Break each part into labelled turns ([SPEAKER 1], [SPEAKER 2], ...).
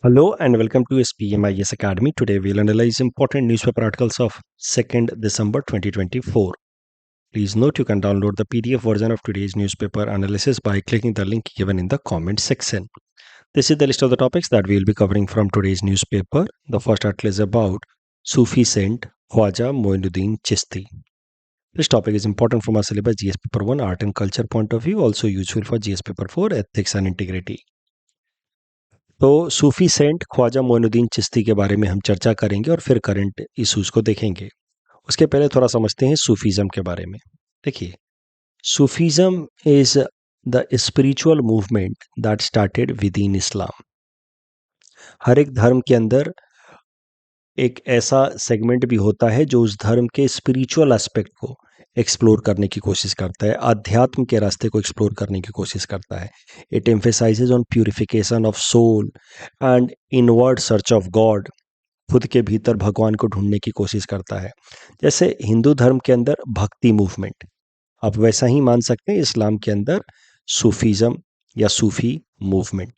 [SPEAKER 1] Hello and welcome to SPMIS Academy. Today we'll analyze important newspaper articles of 2nd December 2024. Please note you can download the PDF version of today's newspaper analysis by clicking the link given in the comment section. This is the list of the topics that we'll be covering from today's newspaper. The first article is about Sufi saint Khwaja Moinuddin Chishti. This topic is important from our syllabus GS paper 1 art and culture point of view, also useful for GS paper 4 ethics and integrity. तो Sufi saint Khwaja Moinuddin Chishti के बारे में हम चर्चा करेंगे और फिर current issues को देखेंगे। उसके पहले थोड़ा समझते हैं सूफीज़म के बारे में। देखिए, Sufism is the spiritual movement that started within Islam. हर एक धर्म के अंदर एक ऐसा सेगमेंट भी होता है जो उस धर्म के स्पिरिचुअल एस्पेक्ट को एक्सप्लोर करने की कोशिश करता है, अध्यात्म के रास्ते को एक्सप्लोर करने की कोशिश करता है। It emphasises on purification of soul and inward search of God. खुद के भीतर भगवान को ढूंढने की कोशिश करता है। जैसे हिंदू धर्म के अंदर भक्ति मूवमेंट, आप वैसा ही मान सकते हैं इस्लाम के अंदर सूफीज़म या Sufi movement,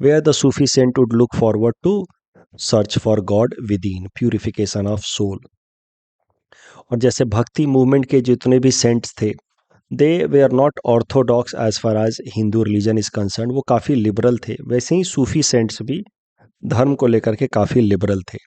[SPEAKER 1] where the Sufi saint would look forward to search for God within, purification of soul. और जैसे भक्ति मूवमेंट के जितने भी सेंट्स थे, they were are not orthodox as far as Hindu religion is concern, वो काफ़ी liberal थे। वैसे ही सूफी सेंट्स भी धर्म को लेकर के काफ़ी लिबरल थे।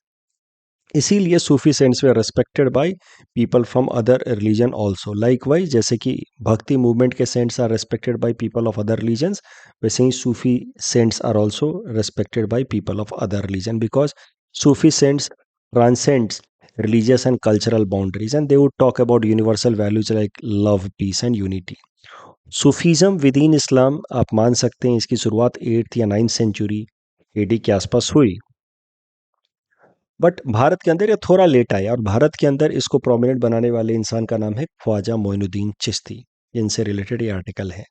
[SPEAKER 1] इसीलिए Sufi saints were respected by people from other religion also. Likewise जैसे कि भक्ति मूवमेंट के saints are respected by people of other religions, वैसे ही Sufi saints are also respected by people of other religion, because Sufi saints transcends religious and cultural boundaries, and they would talk about universal values like love, peace and unity. Sufism within Islam, आप मान सकते हैं इसकी शुरुआत 8th या 9th century AD के आसपास हुई, बट भारत के अंदर ये थोड़ा लेट आया। और भारत के अंदर इसको प्रोमिनेंट बनाने वाले इंसान का नाम है ख्वाजा मोइनुद्दीन चिश्ती, जिनसे रिलेटेड ये आर्टिकल है।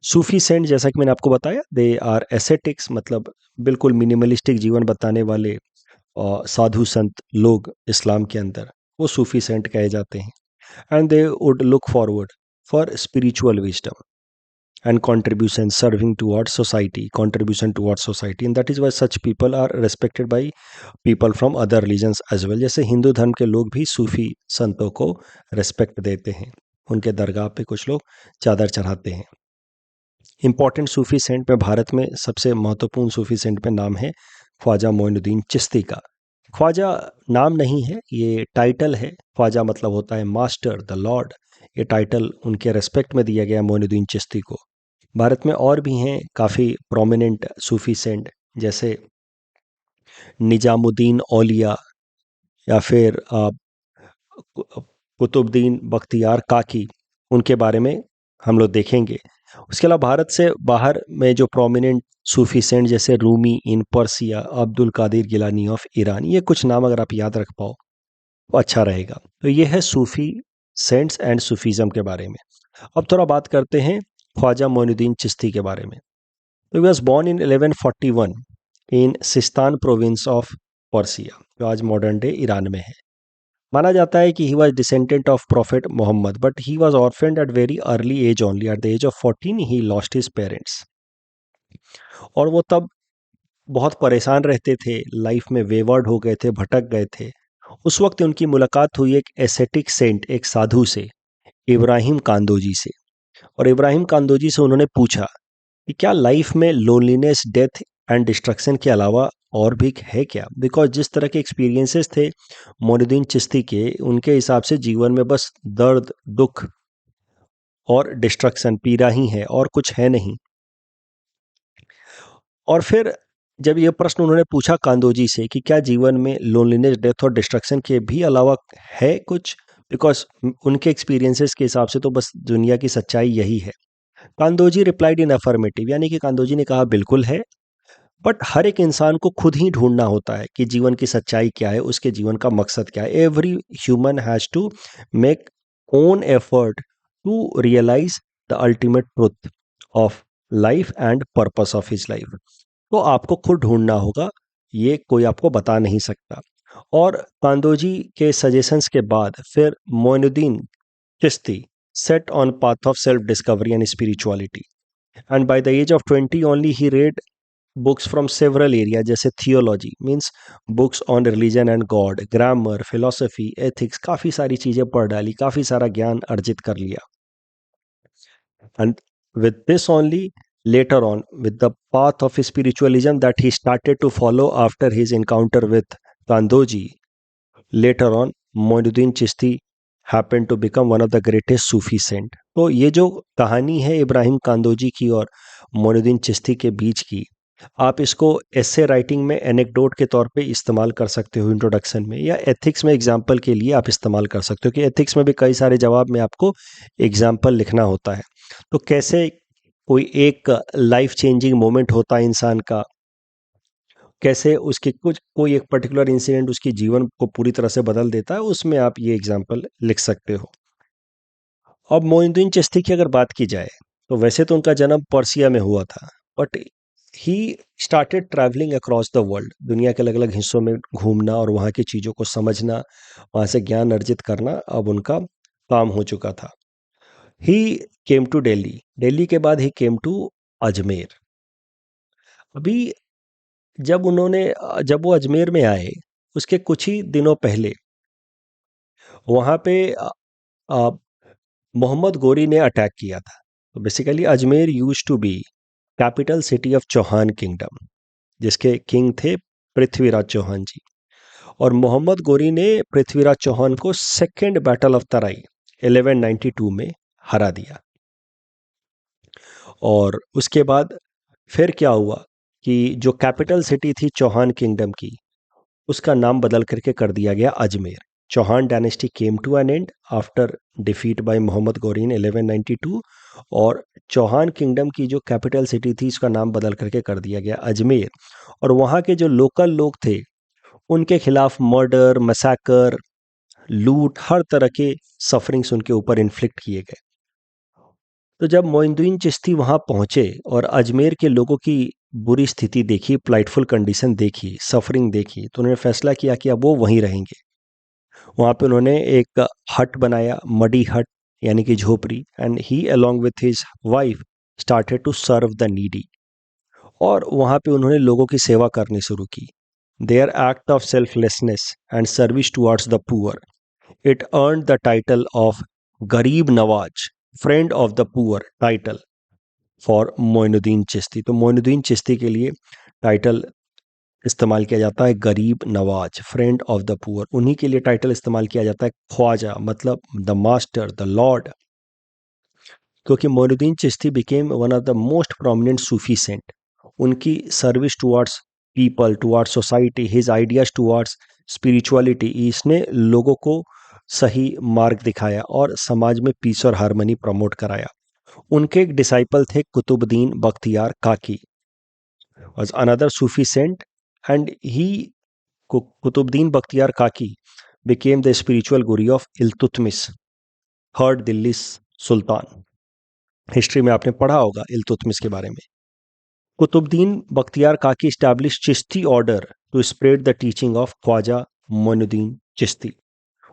[SPEAKER 1] सूफी सेंट, जैसा कि मैंने आपको बताया, दे आर एसेटिक्स, मतलब बिल्कुल मिनिमलिस्टिक जीवन बताने वाले साधु संत लोग इस्लाम के अंदर, वो सूफी सेंट कहे जाते हैं। And they would look forward for spiritual wisdom and contribution serving towards society, contribution towards society, and that is why such people are respected by people from other religions as well. जैसे हिंदू धर्म के लोग भी सूफी संतों को respect देते हैं, उनके दरगाह पे कुछ लोग चादर चढ़ाते हैं। इंपॉर्टेंट सूफी सेंट में भारत में सबसे महत्वपूर्ण सूफी सेंट में नाम है ख्वाजा मोइनुद्दीन चिश्ती का। ख्वाजा नाम नहीं है, ये टाइटल है। ख्वाजा मतलब होता है मास्टर, द लॉर्ड। ये टाइटल उनके रेस्पेक्ट में दिया गया मोइनुद्दीन चिश्ती को। भारत में और भी हैं काफ़ी प्रोमिनेंट सूफी सेंट, जैसे निजामुद्दीन औलिया या फिर कुतुबुद्दीन बख्तियार काकी, उनके बारे में हम लोग देखेंगे। उसके अलावा भारत से बाहर में जो प्रोमिनेंट सूफी सेंट, जैसे Rumi in Persia, Abdul Qadir Gilani of Iran, ये कुछ नाम अगर आप याद रख पाओ तो अच्छा रहेगा। तो ये है सूफी सेंट्स एंड सूफीज़म के बारे में। अब थोड़ा बात करते हैं ख्वाजा मोइनुद्दीन चिश्ती के बारे में। He was born in 1141 in Sistan province of Persia, जो आज मॉडर्न डे ईरान में है। माना जाता है कि he was descendant of prophet Muhammad, but he was orphaned at very early age only. At the age of 14 he lost his parents. और वो तब बहुत परेशान रहते थे, लाइफ में वेवर्ड हो गए थे, भटक गए थे। उस वक्त उनकी मुलाकात हुई एक एसेटिक सेंट, एक साधु से, इब्राहिम कांदोजी से। और इब्राहिम कांदोजी से उन्होंने पूछा कि क्या लाइफ में लोनलीनेस, डेथ एंड डिस्ट्रक्शन के अलावा और भी है क्या। बिकॉज जिस तरह के एक्सपीरियंसेस थे मोइनुद्दीन चिश्ती के, उनके हिसाब से जीवन में बस दर्द, दुख और डिस्ट्रक्शन, पीड़ा ही है और कुछ है नहीं। और फिर जब ये प्रश्न उन्होंने पूछा कांदोजी से कि क्या जीवन में लोनलीनेस, डेथ और डिस्ट्रक्शन के भी अलावा है कुछ, बिकॉज उनके एक्सपीरियंसेस के हिसाब से तो बस दुनिया की सच्चाई यही है। कांदोजी रिप्लाइड इन अफर्मेटिव, यानी कि कांदोजी ने कहा बिल्कुल है, बट हर एक इंसान को खुद ही ढूंढना होता है कि जीवन की सच्चाई क्या है, उसके जीवन का मकसद क्या है। Every human has to make own effort to realise the ultimate truth of life and purpose of his life. तो आपको खुद ढूंढना होगा, ये कोई आपको बता नहीं सकता। और कांदोजी के सजेशंस के बाद फिर Moinuddin Chishti set on path of self discovery and spirituality, and by the age of 20 only he read books from several area जैसे theology means books on religion and God, grammar, philosophy, ethics, काफ़ी सारी चीज़ें पढ़ डाली, काफ़ी सारा ज्ञान अर्जित कर लिया. And with this only, later on, with the path of spiritualism that he started to follow after his encounter with Kandoji, later on, Moinuddin Chishti happened to become one of the greatest Sufi saint. तो ये जो कहानी है इब्राहिम कांदोजी की और मोइनुद्दीन चिश्ती के बीच की, आप इसको एसे राइटिंग में एनेक्डोट के तौर पे इस्तेमाल कर सकते हो इंट्रोडक्शन में, या एथिक्स में एग्जाम्पल के लिए आप इस्तेमाल कर सकते हो कि एथिक्स में भी कई सारे जवाब में आपको एग्जाम्पल लिखना होता है. तो कैसे कोई एक लाइफ चेंजिंग मोमेंट होता है इंसान का, कैसे उसके कुछ कोई एक पर्टिकुलर इंसिडेंट उसकी जीवन को पूरी तरह से बदल देता है, उसमें आप ये एग्जाम्पल लिख सकते हो. अब मोइनुद्दीन चिश्ती की अगर बात की जाए, तो वैसे तो उनका जन्म पर्सिया में हुआ था, but he started travelling across the world. दुनिया के अलग अलग हिस्सों में घूमना और वहाँ की चीज़ों को समझना, वहाँ से ज्ञान अर्जित करना अब उनका काम हो चुका था. ही केम टू दिल्ली, दिल्ली के बाद ही केम टू अजमेर. अभी जब वो अजमेर में आए, उसके कुछ ही दिनों पहले वहाँ पे अ, मोहम्मद गोरी ने अटैक किया था. तो basically Ajmer use to be capital city of Chauhan kingdom, जिसके किंग थे पृथ्वीराज चौहान जी. और मोहम्मद गोरी ने पृथ्वीराज चौहान को सेकेंड बैटल ऑफ तराई 1192 में हरा दिया. और उसके बाद फिर क्या हुआ कि जो कैपिटल सिटी थी चौहान किंगडम की, उसका नाम बदल करके कर दिया गया Ajmer. Chauhan dynasty came to an end after defeat by Mohammad Ghori in 1192, और चौहान किंगडम की जो कैपिटल सिटी थी उसका नाम बदल करके कर दिया गया अजमेर. और वहाँ के जो लोकल लोग थे, उनके खिलाफ मर्डर, मसैकर, लूट, हर तरह के सफरिंग्स उनके ऊपर इन्फ्लिक्ट किए गए. तो जब मोइनुद्दीन चिश्ती वहाँ पहुँचे और अजमेर के लोगों की बुरी स्थिति देखी, प्लाइटफुल कंडीशन देखी, सफरिंग देखी, तो उन्होंने फैसला किया कि अब वो वहीं रहेंगे. वहाँ पे उन्होंने एक हट बनाया, मडी हट यानी कि झोपड़ी, and he along with his wife started to serve the needy. और वहाँ पे उन्होंने लोगों की सेवा करनी शुरू की. Their act of selflessness and service towards the poor, it earned the title of Garib Nawaz, friend of the poor title for Moinuddin Chishti. तो मोइनुद्दीन चिश्ती के लिए टाइटल इस्तेमाल किया जाता है गरीब Nawaz, friend of the poor. उन्हीं के लिए टाइटल इस्तेमाल किया जाता है ख्वाजा, मतलब द मास्टर, द लॉर्ड. क्योंकि Moinuddin Chishti became one of the most prominent Sufi saint. उनकी service towards people, towards society, his ideas towards spirituality, इसने लोगों को सही मार्ग दिखाया और समाज में पीस और हारमनी प्रमोट कराया. उनके एक डिसाइपल थे कुतुबुद्दीन बख्तियार काकी, was another Sufi saint, and Qutbuddin Bakhtiar Kaki, became the spiritual guru of Iltutmish, third Delhi's Sultan. History में आपने पढ़ा होगा इल्तुतमिश के बारे में. Qutubuddin Bakhtiyar Kaki established Chishti order to spread the teaching of Khwaja Moinuddin Chishti.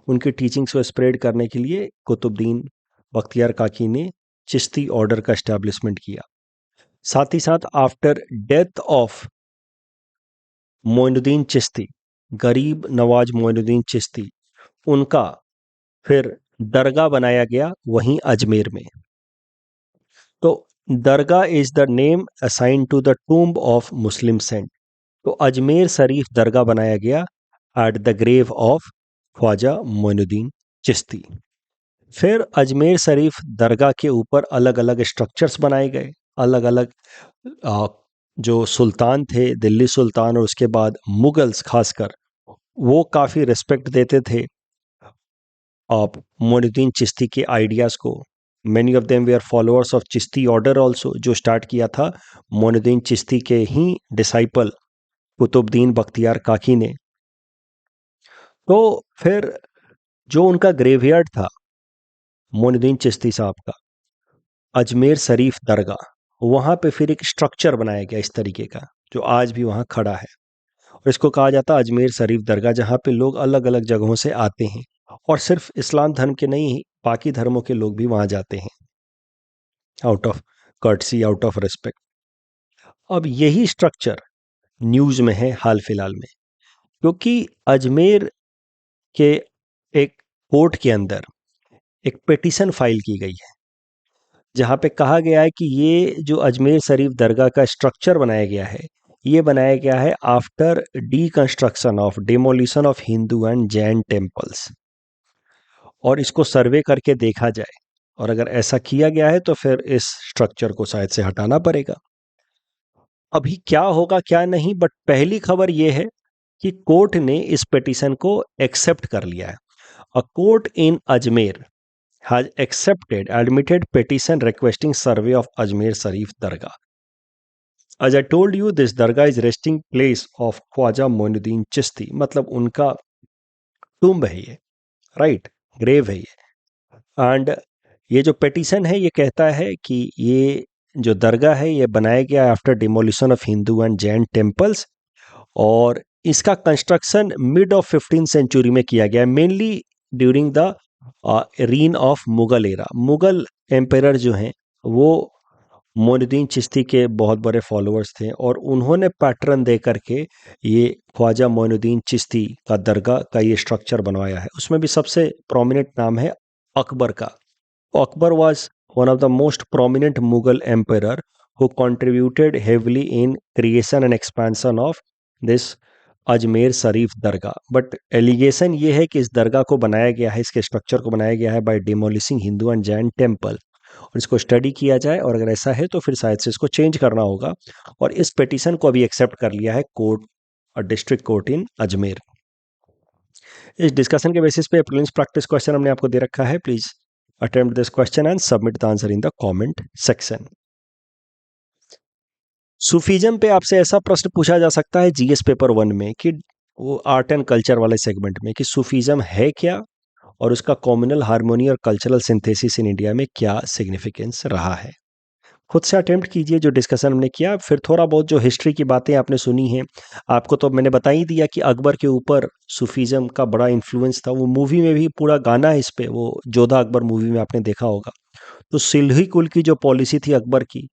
[SPEAKER 1] उनकी टीचिंग्स को स्प्रेड करने के लिए कुतुबुद्दीन बख्तियार काकी ने चिश्ती ऑर्डर का एस्टैब्लिशमेंट किया. साथ ही साथ after death of Moinuddin Chishti, गरीब नवाज मोइनुद्दीन चिश्ती, उनका फिर दरगाह बनाया गया वहीं अजमेर में. तो dargah is the name assign to the tomb of Muslim saint. तो अजमेर शरीफ दरगाह बनाया गया at the grave of Khwaja Moinuddin Chishti. फिर अजमेर शरीफ दरगाह के ऊपर अलग अलग स्ट्रक्चर्स बनाए गए. अलग अलग जो सुल्तान थे, दिल्ली सुल्तान और उसके बाद मुगल्स खासकर, वो काफ़ी रिस्पेक्ट देते थे आप मोइनुद्दीन चिश्ती के आइडियाज़ को. Many of them they are followers of Chishti order also, जो स्टार्ट किया था मोइनुद्दीन चिश्ती के ही डिसाइपल कुतुबुद्दीन बख्तियार काकी ने. तो फिर जो उनका ग्रेवयार्ड था मोइनुद्दीन चिश्ती साहब का, अजमेर शरीफ दरगाह, वहाँ पे फिर एक स्ट्रक्चर बनाया गया इस तरीके का, जो आज भी वहाँ खड़ा है. और इसको कहा जाता है अजमेर शरीफ दरगाह, जहाँ पे लोग अलग अलग जगहों से आते हैं. और सिर्फ इस्लाम धर्म के नहीं, बाकी धर्मों के लोग भी वहाँ जाते हैं, out of courtesy, out of respect. अब यही स्ट्रक्चर न्यूज में है हाल फिलहाल में, क्योंकि अजमेर के एक कोर्ट के अंदर एक पिटीशन फाइल की गई है, जहां पे कहा गया है कि ये जो अजमेर शरीफ दरगाह का स्ट्रक्चर बनाया गया है, ये बनाया गया है after deconstruction of demolition of Hindu and Jain temples, और इसको सर्वे करके देखा जाए, और अगर ऐसा किया गया है तो फिर इस स्ट्रक्चर को शायद से हटाना पड़ेगा। अभी क्या होगा क्या नहीं, बट पहली खबर यह है कि कोर्ट ने इस पिटीशन को एक्सेप्ट कर लिया है। A court in Ajmer has admitted petition requesting survey of Ajmer Sharif Dargah. As I told you, this dargah is resting place of Khwaja Moinuddin Chishti, मतलब उनका टुम्ब है ये, राइट, ग्रेव है ये। एंड ये जो पिटीशन है ये कहता है कि ये जो दरगाह है ये बनाया गया after demolition of Hindu and Jain temples, और इसका construction mid of 15th century में किया गया, mainly during the reign of Mughal era. Mughal empire जो हैं वो मोइनुद्दीन चिश्ती के बहुत बड़े फॉलोअर्स थे, और उन्होंने पैटर्न दे करके ये ख्वाजा मोइनुद्दीन चिश्ती का दरगाह का ये स्ट्रक्चर बनवाया है। उसमें भी सबसे प्रोमिनेंट नाम है अकबर का। Akbar was one of the most prominent Mughal emperor who contributed heavily in creation and expansion of this Ajmer Sharif Dargah. But allegation ये है कि इस दरगाह को बनाया गया है, इसके स्ट्रक्चर को बनाया गया है by demolishing Hindu and Jain temple, और इसको स्टडी किया जाए, और अगर ऐसा है तो फिर शायद से इसको चेंज करना होगा। और इस पिटीशन को अभी एक्सेप्ट कर लिया है कोर्ट और डिस्ट्रिक्ट कोर्ट इन अजमेर। इस डिस्कशन के बेसिस पे प्रीलिम्स प्रैक्टिस क्वेश्चन हमने आपको दे रखा है। Please attempt this question and submit the answer in the comment section. Sufism पे आपसे ऐसा प्रश्न पूछा जा सकता है जीएस पेपर 1 में कि वो आर्ट एंड कल्चर वाले सेगमेंट में, कि सूफीज्म है क्या और उसका कम्युनल हार्मोनी और कल्चरल सिंथेसिस इन इंडिया में क्या सिग्निफिकेंस रहा है। खुद से अटेम्प्ट कीजिए जो डिस्कशन हमने किया। फिर थोड़ा बहुत जो हिस्ट्री की बातें आपने सुनी हैं, आपको तो मैंने बता ही दिया कि अकबर के ऊपर सूफीज्म का बड़ा इन्फ्लुएंस था। वो मूवी में भी पूरा गाना है इस पे, वो जोधा अकबर मूवी में आपने देखा होगा। तो सिल्ही कुल की जो पॉलिसी थी अकबर की,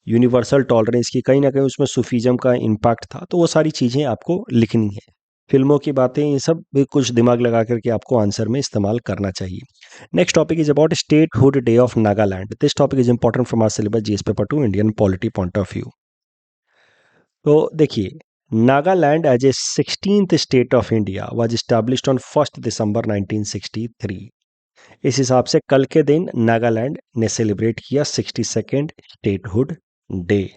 [SPEAKER 1] यूनिवर्सल टॉलरेंस की, कहीं ना कहीं उसमें सूफीज्म का इम्पैक्ट था। तो वो सारी चीज़ें आपको लिखनी है, फिल्मों की बातें, ये सब भी कुछ दिमाग लगा करके आपको आंसर में इस्तेमाल करना चाहिए। Next topic is about statehood day of Nagaland. This topic is important from our syllabus GS paper 2 Indian polity point of view. तो देखिए, Nagaland as a 16th state of India was established on 1 December 1963। इस हिसाब से कल के दिन नागालैंड ने celebrate किया 62nd स्टेटहुड डे।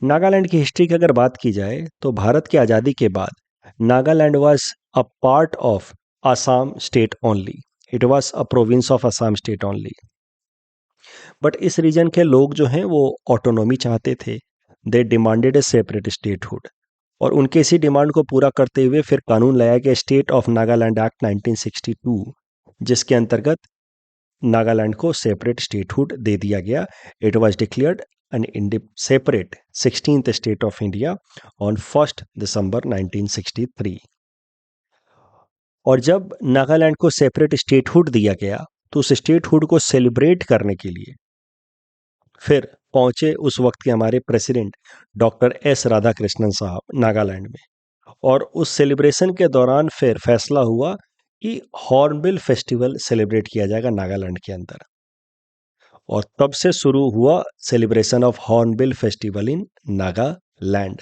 [SPEAKER 1] नागालैंड की हिस्ट्री की अगर बात की जाए तो भारत की आज़ादी के बाद Nagaland was a part of Assam state only. It was a province of Assam state only. But इस रीजन के लोग जो हैं वो ऑटोनॉमी चाहते थे। They demanded A separate statehood, और उनके इसी डिमांड को पूरा करते हुए फिर कानून लाया गया स्टेट ऑफ नागालैंड एक्ट 1962, जिसके अंतर्गत नागालैंड को सेपरेट स्टेटहुड दे दिया गया। It was declared an separate 16th state of India on 1 December 1963। और जब नागालैंड को सेपरेट स्टेटहुड दिया गया तो उस स्टेटहुड को सेलिब्रेट करने के लिए फिर पहुंचे उस वक्त के हमारे प्रेसिडेंट डॉक्टर एस राधाकृष्णन साहब नागालैंड में, और उस सेलिब्रेशन के दौरान फिर फैसला हुआ कि हॉर्नबिल फेस्टिवल सेलिब्रेट किया जाएगा नागालैंड के अंदर, और तब से शुरू हुआ celebration of hornbill festival in Nagaland.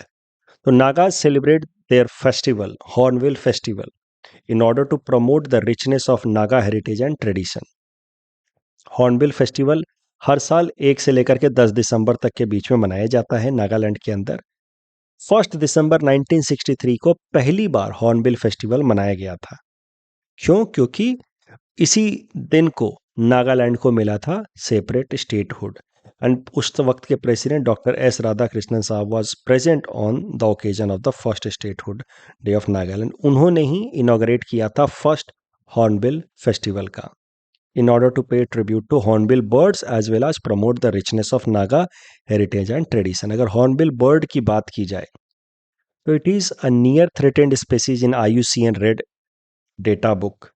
[SPEAKER 1] तो Nagas celebrate their festival hornbill festival in order to promote the richness of Naga heritage and tradition. Hornbill festival हर साल 1 से लेकर के 10 दिसंबर तक के बीच में मनाया जाता है नागालैंड के अंदर। 1 दिसंबर 1963 को पहली बार हॉर्नबिल फेस्टिवल मनाया गया था। क्यों? क्योंकि इसी दिन को नागालैंड को मिला था सेपरेट स्टेटहुड, एंड उस वक्त के प्रेसिडेंट डॉक्टर एस राधाकृष्णन साहब was present on the occasion of the first statehood day of Nagaland. उन्होंने ही इनॉग्रेट किया था फर्स्ट हॉर्नबिल फेस्टिवल का, in order to pay tribute to hornbill birds as well as promote the richness of Naga heritage and tradition. अगर hornbill bird की बात की जाए तो it is a near threatened species in IUCN Red Data Book.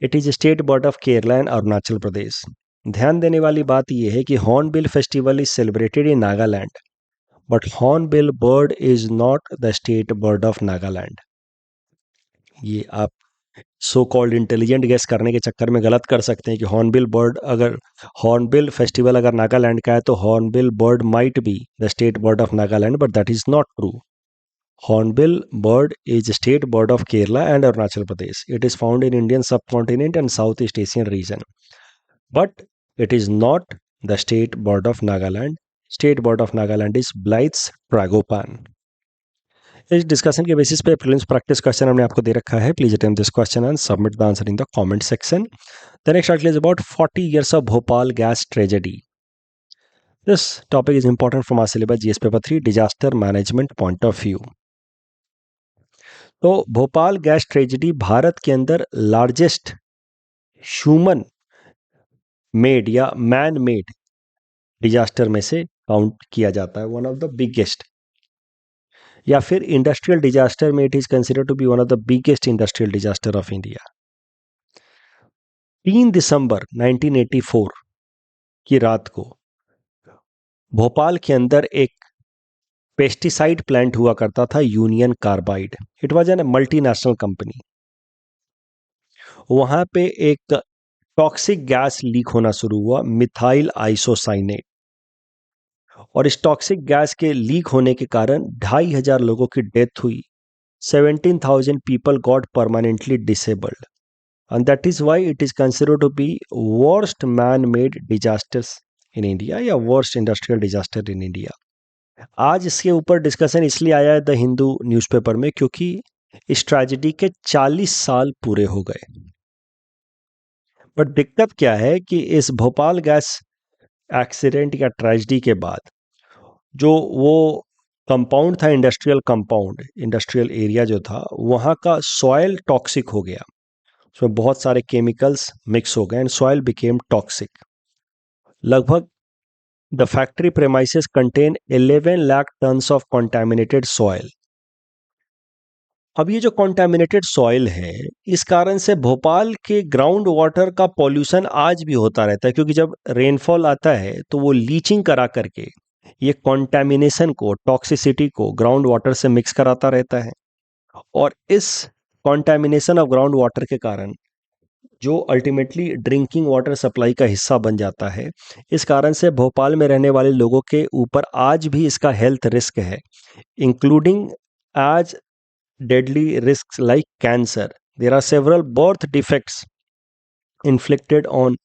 [SPEAKER 1] It is a state bird of Kerala and Arunachal Pradesh. ध्यान देने वाली बात यह है कि hornbill festival is celebrated in Nagaland, but hornbill bird is not the state bird of Nagaland. ये आप so called intelligent guess करने के चक्कर में गलत कर सकते हैं कि हॉर्नबिल बर्ड, अगर हॉर्नबिल फेस्टिवल अगर नागालैंड का है तो hornbill bird might be the state bird of Nagaland, but that is not true. Hornbill bird is a state bird of Kerala and Arunachal Pradesh. It is found in Indian subcontinent and Southeast Asian region. But it is not the state bird of Nagaland. State bird of Nagaland is Blyth's tragopan. इस discussion के basis पे prelims practice question हमने आपको दे रखा है. Please attempt this question and submit the answer in the comment section. The next article is about 40 years of Bhopal gas tragedy. This topic is important from our syllabus GS paper 3 disaster management point of view. तो Bhopal gas tragedy Bharat के अंदर largest human made या man made disaster में से count किया जाता है, one of the biggest, या फिर इंडस्ट्रियल डिजास्टर में it is considered to be one of the biggest industrial disaster of India. 3 दिसंबर 1984 की रात को भोपाल के अंदर एक पेस्टिसाइड प्लांट हुआ करता था, union carbide. It was an multinational company. वहां पे एक टॉक्सिक गैस लीक होना शुरू हुआ, मिथाइल आइसोसाइनेट, और इस टॉक्सिक गैस के लीक होने के कारण 2,500 लोगों की डेथ हुई. 17,000 people got permanently disabled, and that is why it is considered to be worst man-made disasters in India या worst industrial disaster in India. आज इसके ऊपर डिस्कशन इसलिए आया है द हिंदू न्यूज़पेपर में क्योंकि इस ट्रेजेडी के 40 साल पूरे हो गए. बट दिक्कत क्या है कि इस भोपाल गैस एक्सीडेंट या ट्रेजेडी के बाद जो वो कंपाउंड था, इंडस्ट्रियल कंपाउंड, इंडस्ट्रियल एरिया जो था, वहाँ का सॉयल टॉक्सिक हो गया. उसमें बहुत सारे केमिकल्स मिक्स हो गए एंड सॉयल बिकेम टॉक्सिक. लगभग the factory premises contain 11 lakh tons of contaminated soil. अब ये जो contaminated soil है, इस कारण से भोपाल के ग्राउंड वाटर का पॉल्यूशन आज भी होता रहता है, क्योंकि जब रेनफॉल आता है तो वो लीचिंग करा करके ये कॉन्टेमिनेशन को, टॉक्सिसिटी को ग्राउंड वाटर से मिक्स कराता रहता है. और इस कॉन्टेमिनेशन ऑफ ग्राउंड वाटर के कारण जो अल्टीमेटली ड्रिंकिंग वाटर सप्लाई का हिस्सा बन जाता है, इस कारण से भोपाल में रहने वाले लोगों के ऊपर आज भी इसका हेल्थ रिस्क है, इंक्लूडिंग आज deadly risk like cancer. There are several birth defects inflicted on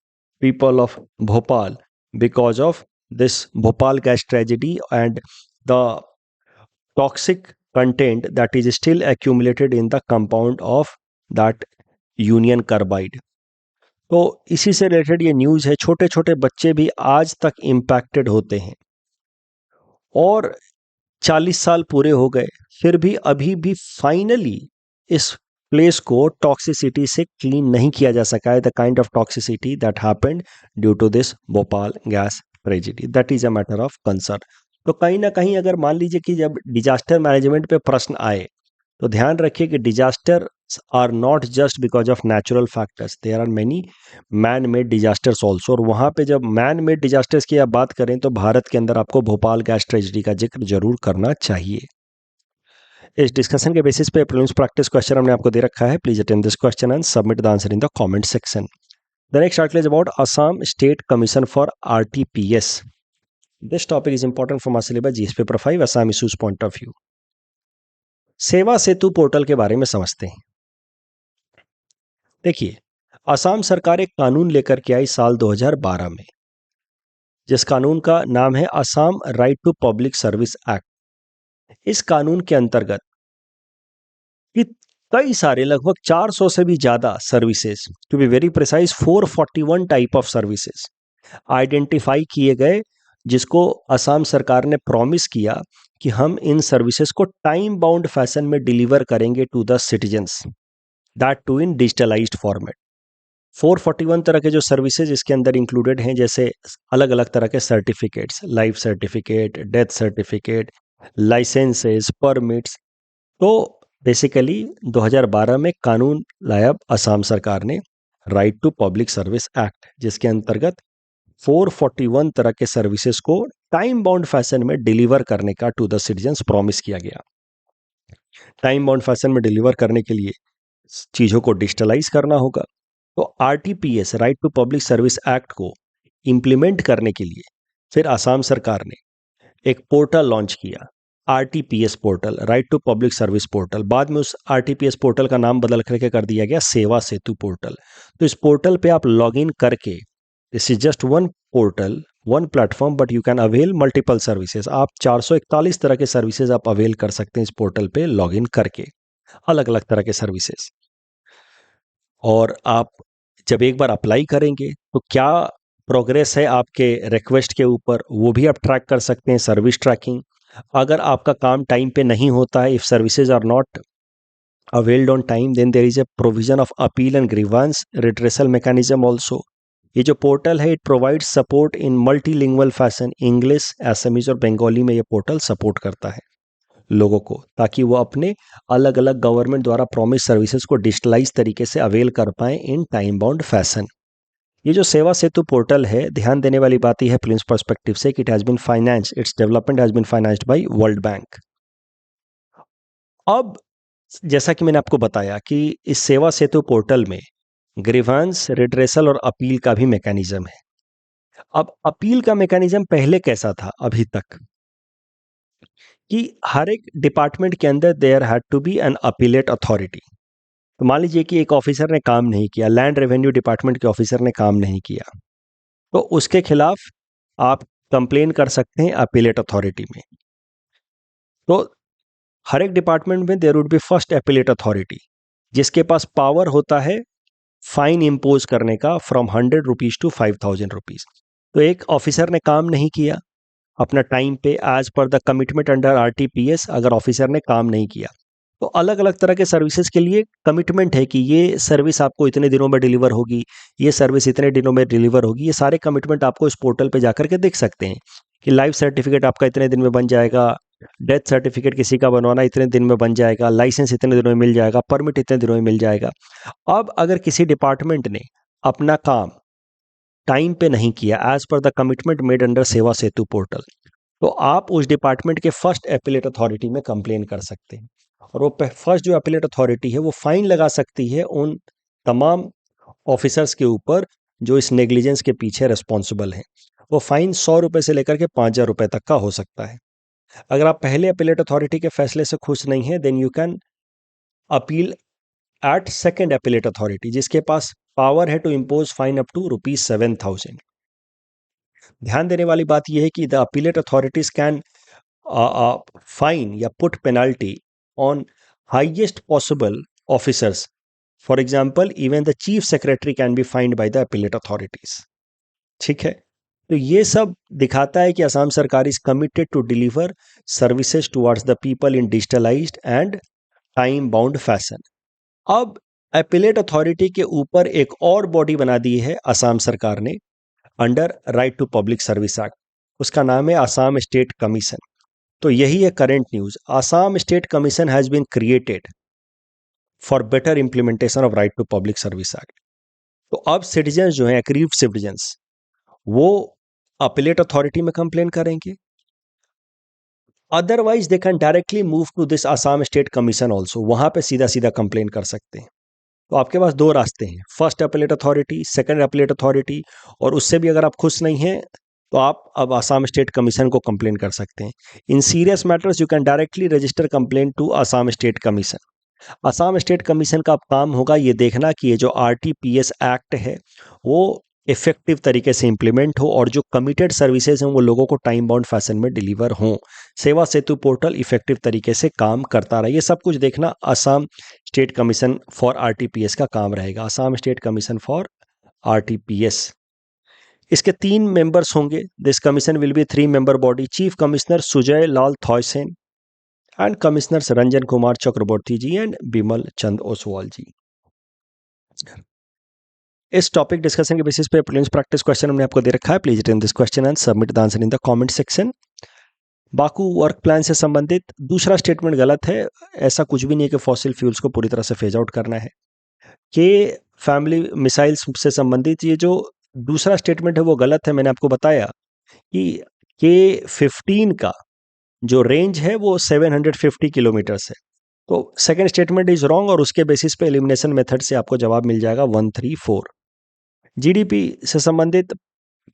[SPEAKER 1] people of Bhopal because of this Bhopal gas tragedy and the toxic content that is still accumulated in the compound of that union carbide. तो इसी से related ये news है. छोटे छोटे बच्चे भी आज तक इम्पैक्टेड होते हैं और 40 साल पूरे हो गए, फिर भी अभी भी फाइनली इस प्लेस को टॉक्सिसिटी से क्लीन नहीं किया जा सका है. The kind of toxicity that happened due to this Bhopal gas tragedy, that is a matter of concern. तो कहीं ना कहीं अगर मान लीजिए कि जब डिजास्टर मैनेजमेंट पे प्रश्न आए तो ध्यान रखिए कि disaster are not just because of natural factors, there are many man made disasters also. और वहाँ पे जब मैन मेड डिजास्टर्स की आप बात करें तो भारत के अंदर आपको भोपाल गैस ट्रेजेडी का जिक्र जरूर करना चाहिए. इस डिस्कशन के बेसिस पे प्रीलिम्स प्रैक्टिस क्वेश्चन हमने आपको दे रखा है. Please attempt this question and submit the answer in the comment section. The next article is about Assam state commission for RTPS. This topic is important from our syllabus GS paper 5 Assam issues point of view. Seva Setu portal के बारे में समझते हैं. देखिए, असम सरकार एक कानून लेकर के आई साल 2012 में, जिस कानून का नाम है Assam right to public service act. इस कानून के अंतर्गत कई सारे, लगभग 400 से भी ज्यादा services, to be very precise 441 type of services identify किए गए, जिसको असम सरकार ने प्रॉमिस किया कि हम इन सर्विसेज को टाइम बाउंड फैशन में डिलीवर करेंगे to the citizens, that too in digitalised format. 441 तरह के जो सर्विसेज इसके अंदर इंक्लूडेड हैं, जैसे अलग अलग तरह के certificates, life certificate, death certificate, licences, permits. तो बेसिकली 2012 में कानून लाया असम सरकार ने, right to public service act, जिसके अंतर्गत 441 तरह के सर्विसेज को टाइम बाउंड फैशन में डिलीवर करने का टू द सिटीजन्स प्रॉमिस किया गया। टाइम बाउंड फैशन में डिलीवर करने के लिए चीज़ों को डिजिटलाइज करना होगा। तो RTPS, right to public service act को इम्प्लीमेंट करने के लिए फिर असम सरकार ने एक पोर्टल लॉन्च किया, RTPS portal, right to public service portal. बाद में उस आरटीपीएस पोर्टल का नाम बदल करके कर दिया गया सेवा सेतु पोर्टल। तो इस पोर्टल पे आप लॉग इन करके, this is just one portal, one platform, but you can avail multiple services. आप 441 तरह के सर्विसेज आप अवेल कर सकते हैं इस पोर्टल पे लॉग इन करके, अलग अलग तरह के सर्विसेज। और आप जब एक बार अप्लाई करेंगे तो क्या प्रोग्रेस है आपके रिक्वेस्ट के ऊपर, वो भी आप ट्रैक कर सकते हैं, सर्विस ट्रैकिंग। अगर आपका काम टाइम पे नहीं होता है, if services are not availed on time, then there is a provision of appeal and grievance redressal mechanism also. ये जो पोर्टल है, it provide support in multilingual fashion, English, Assamese और बंगाली में ये पोर्टल सपोर्ट करता है लोगों को, ताकि वो अपने अलग अलग गवर्नमेंट द्वारा प्रॉमिस सर्विसेज को डिजिटलाइज तरीके से अवेल कर पाएं इन टाइम बाउंड फैशन। ये जो सेवा सेतु पोर्टल है, ध्यान देने वाली बात यह है प्रिंस पर्सपेक्टिव से कि it has been financed, its development has been financed by World Bank. अब जैसा कि मैंने आपको बताया कि इस सेवा सेतु पोर्टल में ग्रीवांस, रिड्रेसल और अपील का भी मैकेनिज्म है। अब अपील का मैकेनिज्म पहले कैसा था अभी तक, कि हर एक डिपार्टमेंट के अंदर there had to be an appellate authority. तो मान लीजिए कि एक ऑफिसर ने काम नहीं किया, लैंड रेवेन्यू डिपार्टमेंट के ऑफिसर ने काम नहीं किया, तो उसके खिलाफ आप कंप्लेन कर सकते हैं अपीलेट अथॉरिटी में। तो हर एक डिपार्टमेंट में there would be first appellate authority, जिसके पास पावर होता है फाइन इम्पोज करने का फ्रॉम 100 रुपीज टू 5000 रुपीज। तो एक ऑफिसर ने काम नहीं किया अपना टाइम पे, as per the commitment under RTPS, अगर ऑफिसर ने काम नहीं किया, तो अलग अलग तरह के सर्विसेज के लिए कमिटमेंट है कि ये सर्विस आपको इतने दिनों में डिलीवर होगी, ये सर्विस इतने दिनों में डिलीवर होगी। ये सारे कमिटमेंट आपको इस पोर्टल पे जाकर के देख सकते हैं कि लाइफ सर्टिफिकेट आपका इतने दिन में बन जाएगा, डेथ सर्टिफिकेट किसी का बनवाना इतने दिन में बन जाएगा, लाइसेंस इतने दिनों में मिल जाएगा, परमिट इतने दिनों में मिल जाएगा। अब अगर किसी डिपार्टमेंट ने अपना काम टाइम पे नहीं किया as per the commitment made under सेवा सेतु पोर्टल, तो आप उस डिपार्टमेंट के फर्स्ट अपीलेट अथॉरिटी में कंप्लेन कर सकते हैं। और वो फर्स्ट जो अपीलेट अथॉरिटी है वो फाइन लगा सकती है उन तमाम ऑफिसर्स के ऊपर जो इस नेग्लिजेंस के पीछे रिस्पॉन्सिबल हैं। वो फाइन 100 रुपए से लेकर के 5000 रुपए तक का हो सकता है। अगर आप पहले अपीलेट अथॉरिटी के फैसले से खुश नहीं हैं, then you can appeal at second appellate authority, जिसके पास पावर है to impose fine up to ₹7,000। ध्यान देने वाली बात यह है कि the appellate authorities can fine या put penalty on highest possible officers. For example, even the chief secretary can be fined by the appellate authorities. ठीक है, तो ये सब दिखाता है कि असम सरकार is committed to deliver services towards the people in digitalised and time bound fashion. अब अपीलेट अथॉरिटी के ऊपर एक और बॉडी बना दी है असम सरकार ने under right to public service act. उसका नाम है असम स्टेट कमीशन। तो यही है current news. Assam state commission has been created for better implementation of right to public service act. तो अब सिटीजन्स जो हैं, एग्रीव्ड सिटीजन्स, वो अपीलेट अथॉरिटी में कंप्लेन करेंगे, otherwise they can directly move to this Assam state commission also. वहां पे सीधा सीधा कंप्लेन कर सकते हैं। तो आपके पास दो रास्ते हैं, first appellate authority, second appellate authority. और उससे भी अगर आप खुश नहीं हैं तो आप अब असम स्टेट कमीशन को कंप्लेन कर सकते हैं। In serious matters you can directly register complain to Assam state commission. Assam state commission का काम होगा ये देखना कि ये जो आरटीपीएस एक्ट है वो इफेक्टिव तरीके से इंप्लीमेंट हो और जो कमिटेड सर्विसेज हैं वो लोगों को टाइम बाउंड फैशन में डिलीवर हों। सेवा सेतु पोर्टल इफेक्टिव तरीके से काम करता रहे, ये सब कुछ देखना Assam state commission for RTPS का काम रहेगा। Assam state commission for RTPS, इसके 3 मेंबर्स होंगे। This commission will be 3 member body, chief commissioner Sujay Lal Thaosen and commissioners Ranjan Kumar Chakraborty ji and Bimal Chand Oswal ji. इस टॉपिक डिस्कशन के बेसिस पे प्रीलिम्स प्रैक्टिस क्वेश्चन हमने आपको दे रखा है। Please attend this question and submit the answer in the comment section. Baku work plan से संबंधित दूसरा स्टेटमेंट गलत है। ऐसा कुछ भी नहीं है कि फॉसिल फ्यूल्स को पूरी तरह से फेज आउट करना है। कि फैमिली मिसाइल्स से संबंधित ये जो दूसरा स्टेटमेंट है वो गलत है। मैंने आपको बताया कि K15 का जो रेंज है वो 750 किलोमीटर्स है। तो सेकंड स्टेटमेंट इज रॉन्ग और उसके बेसिस पे एलिमिनेशन मेथड से आपको जवाब मिल जाएगा 134। जीडीपी से संबंधित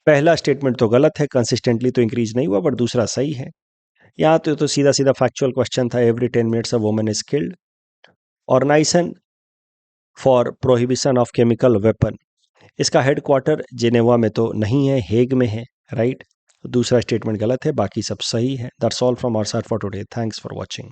[SPEAKER 1] पहला स्टेटमेंट तो गलत है, कंसिस्टेंटली तो इंक्रीज नहीं हुआ, बट दूसरा सही है। यहाँ तो सीधा सीधा फैक्चुअल क्वेश्चन था, every 10 minutes a woman is killed. Organisation for prohibition of chemical weapon, इसका हेडक्वार्टर जिनेवा में तो नहीं है, हेग में है, राइट। दूसरा स्टेटमेंट गलत है, बाकी सब सही है। That's all from our side for today. Thanks for watching.